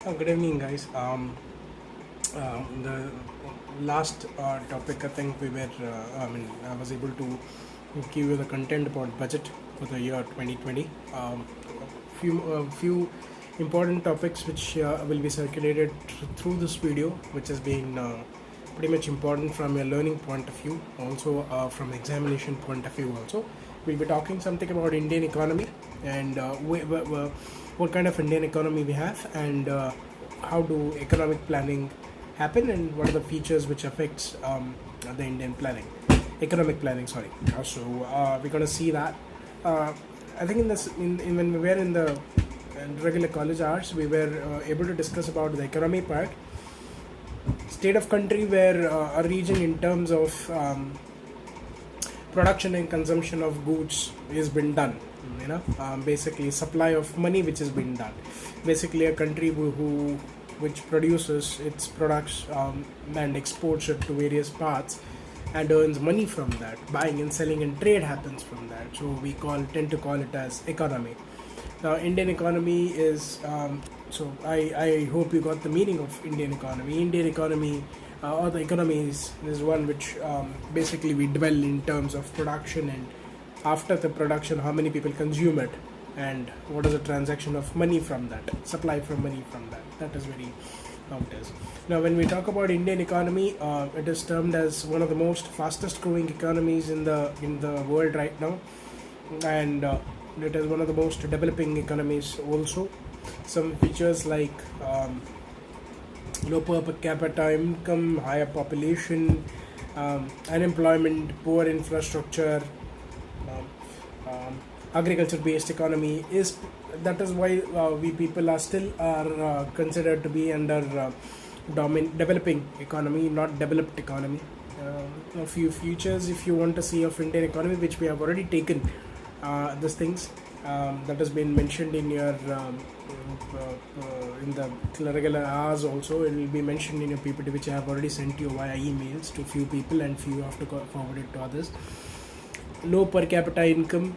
Good evening, guys. The last topic, I think I was able to give you the content about budget for the year 2020. Few important topics which will be circulated through this video, which has been pretty much important from a learning point of view, also from examination point of view. Also, we'll be talking something about Indian economy and what kind of Indian economy we have, and how do economic planning happen, and what are the features which affects the Indian planning, economic planning. Sorry. We're gonna see that. I think when we were in the regular college hours, we were able to discuss about the economy part, state of country, where a region in terms of production and consumption of goods is been done. Basically supply of money which has been done. Basically, a country which produces its products and exports it to various parts and earns money from that. Buying and selling and trade happens from that. So we tend to call it as economy. Now, Indian economy is I hope you got the meaning of Indian economy. Indian economy or the economy is one which basically we dwell in terms of production, and after the production, how many people consume it, and what is the transaction of money from that, supply from money from that. That is very how it is. Now, when we talk about Indian economy, it is termed as one of the most fastest growing economies in the world right now, and it is one of the most developing economies also. Some features like low per capita income, higher population, unemployment, poor infrastructure, agriculture based economy is that is why we people are still considered to be under developing economy, not developed economy. A few features if you want to see of Indian economy, which we have already taken these things that has been mentioned in your in the regular hours. Also, it will be mentioned in your PPT, which I have already sent you via emails to few people, and few have to forward it to others. Low per capita income,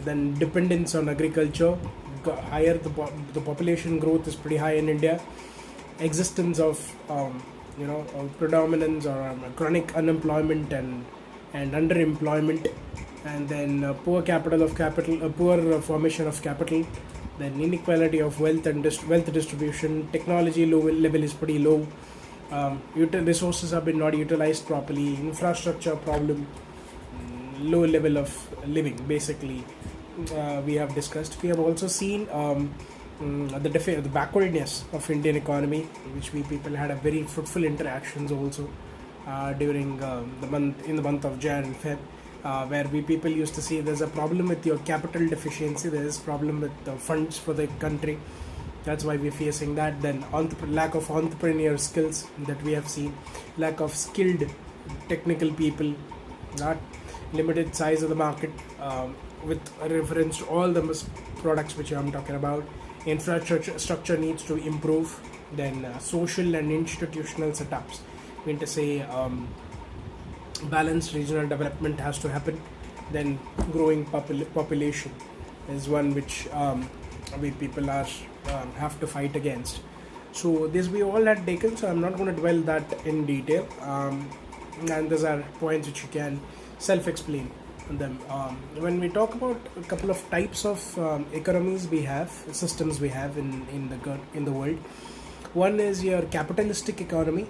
then dependence on agriculture, higher the population growth is pretty high in India. Existence of predominance or chronic unemployment and underemployment, and then poor poor formation of capital, then inequality of wealth and wealth distribution. Technology level is pretty low. Resources have been not utilized properly. Infrastructure problem, low level of living. Basically, we have discussed. We have also seen the backwardness of Indian economy, which we people had a very fruitful interactions also during the month of Jan and Feb. Where we people used to see there's a problem with your capital deficiency, there is problem with the funds for the country. That's why we're facing that. Then lack of entrepreneur skills that we have seen, lack of skilled technical people, not limited size of the market with reference to all the products which I'm talking about. Infrastructure needs to improve. Then social and institutional setups, I mean to say balanced regional development has to happen. Then growing population is one which we people are have to fight against. So this we all had taken, so I'm not going to dwell that in detail, and these are points which you can self-explain on them. When we talk about a couple of types of economies we have, systems we have in the world, one is your capitalistic economy,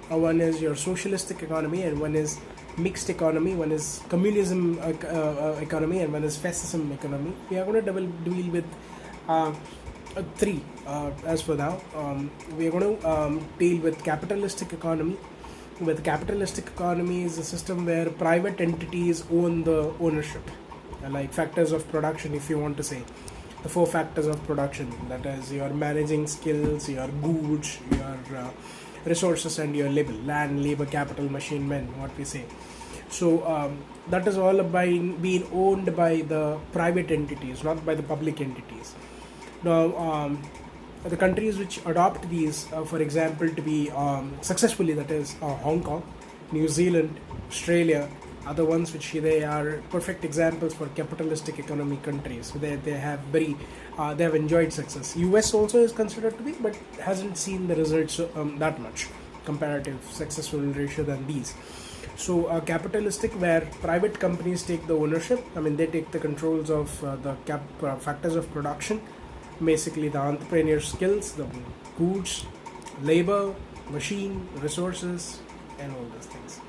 one is your socialistic economy, and one is mixed economy, one is communism economy, and one is fascism economy. We are going to deal with three as for now. We are going to deal with capitalistic economy. With capitalistic economy is a system where private entities own the ownership, like factors of production, if you want to say the four factors of production, that is your managing skills, your goods, your resources, and your labor, land, labor, capital, machine, men, what we say. So that is all by being owned by the private entities, not by the public entities. Now, the countries which adopt these, for example, to be successfully, that is Hong Kong, New Zealand, Australia, are the ones which they are perfect examples for capitalistic economy countries. They have they have enjoyed success. US also is considered to be, but hasn't seen the results that much comparative successful ratio than these. So capitalistic, where private companies take the ownership, they take the controls of the factors of production, basically the entrepreneur skills, the goods, labor, machine, resources, and all those things.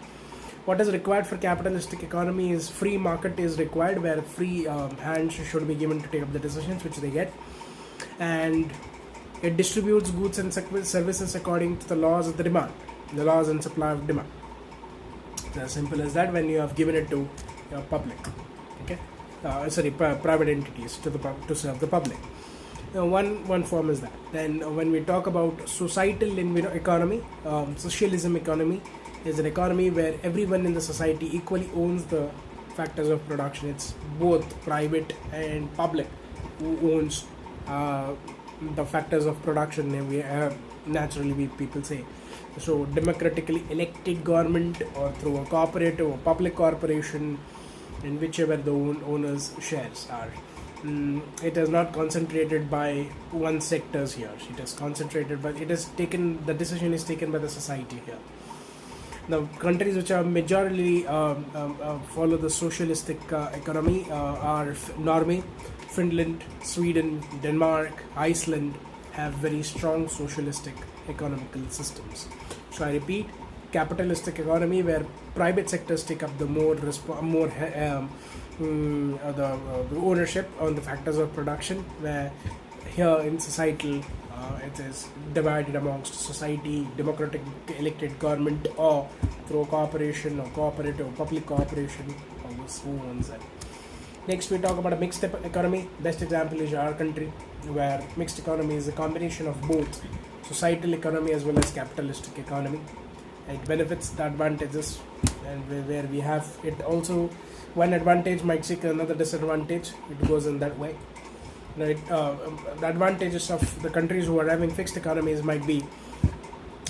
What is required for capitalistic economy is free market is required, where free hands should be given to take up the decisions which they get, and it distributes goods and services according to the laws of the demand, the laws and supply of demand. It's as simple as that. When you have given it to public, okay, private entities to serve the public. One form is that. Then when we talk about societal economy, socialism economy is an economy where everyone in the society equally owns the factors of production. It's both private and public who owns the factors of production. Naturally, people say. So democratically elected government, or through a cooperative or public corporation, in whichever the owners' shares are. It is not concentrated by one sectors here. It is concentrated, but it is taken. The decision is taken by the society here. The countries which are majorly follow the socialistic economy are Norway, Finland, Sweden, Denmark, Iceland have very strong socialistic economical systems. So I repeat, capitalistic economy where private sectors take up the the ownership on the factors of production, where here in societal it is divided amongst society, democratic elected government, or through cooperation or cooperative or public cooperation, who owns that. Next we talk about a mixed economy. Best example is our country, where mixed economy is a combination of both societal economy as well as capitalistic economy. It benefits the advantages, and where we have it also, one advantage might seek another disadvantage. It goes in that way. The advantages of the countries who are having fixed economies might be,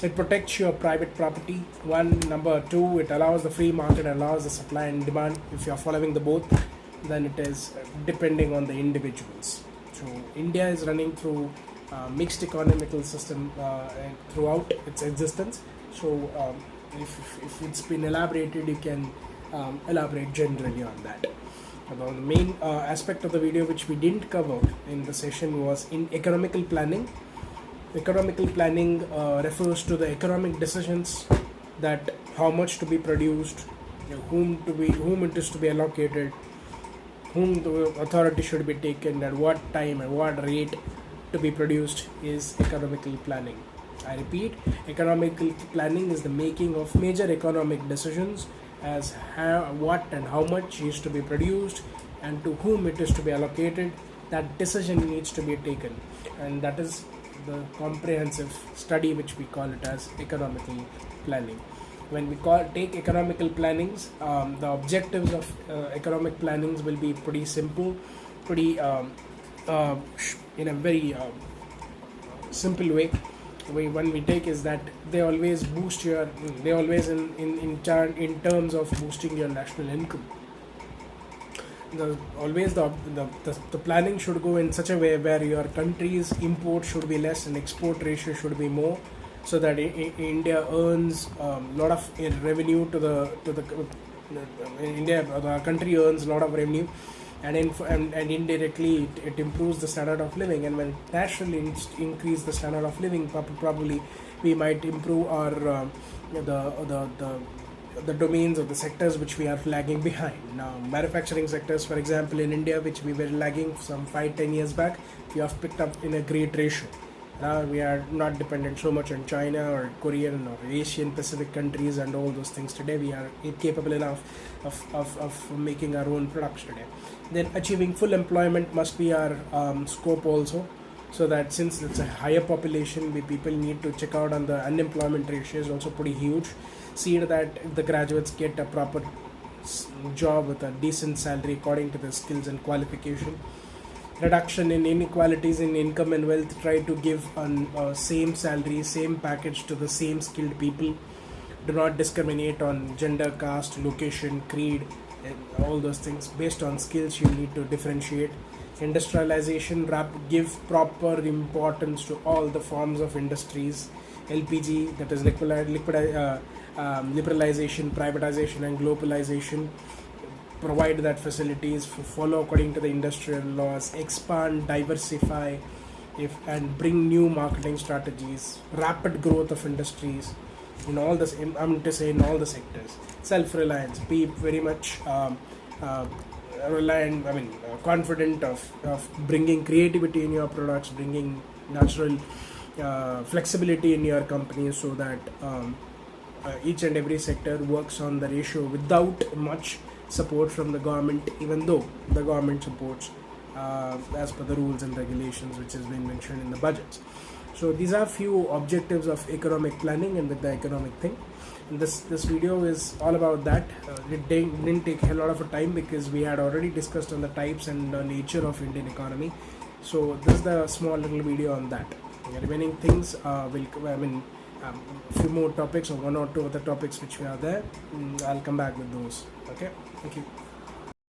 it protects your private property. One, number two, it allows the free market, allows the supply and demand. If you are following the both, then it is depending on the individuals. So India is running through mixed economical system throughout its existence. So if it's been elaborated, you can elaborate generally on that. Now, the main aspect of the video which we didn't cover in the session was in economical planning. Economical planning refers to the economic decisions, that how much to be produced, whom it is to be allocated, whom the authority should be taken, at what time and what rate to be produced is economical planning. I repeat, economical planning is the making of major economic decisions as what and how much is to be produced and to whom it is to be allocated. That decision needs to be taken, and that is the comprehensive study which we call it as economical planning. When we take economical plannings, the objectives of economic plannings will be pretty simple, pretty in a very simple way. One we take is that they always boost your, they always in terms of boosting your national income. The planning should go in such a way where your country's import should be less and export ratio should be more, so that India earns a lot of revenue to the India, the country earns a lot of revenue, and indirectly it improves the standard of living. And when it naturally increase the standard of living, probably we might improve our the domains or the sectors which we are lagging behind. Now, manufacturing sectors, for example, in India, which we were lagging some 5-10 years back, we have picked up in a great ratio. We are not dependent so much on China or Korean or Asian Pacific countries and all those things. Today we are capable enough of making our own products today. Then achieving full employment must be our scope also, so that since it's a higher population, people need to check out on the unemployment ratio is also pretty huge. See that the graduates get a proper job with a decent salary according to their skills and qualification. Reduction in inequalities in income and wealth, try to give same salary, same package to the same skilled people. do not discriminate on gender, caste, location, creed, and all those things. Based on skills, you need to differentiate. Industrialization, give proper importance to all the forms of industries. LPG, that is liberalization, privatization, and globalization. Provide that facilities, follow according to the industrial laws, expand, diversify, and bring new marketing strategies, rapid growth of industries in all this. I'm to say in all the sectors. Self-reliance, be very much reliant. Confident of bringing creativity in your products, bringing natural flexibility in your company, so that each and every sector works on the ratio without much support from the government, even though the government supports as per the rules and regulations which has been mentioned in the budgets. So these are few objectives of economic planning and with the economic thing. And this video is all about that. It didn't take a lot of time because we had already discussed on the types and the nature of Indian economy. So this is the small little video on that. The remaining things few more topics or one or two other topics which are there. I'll come back with those. Okay, thank you.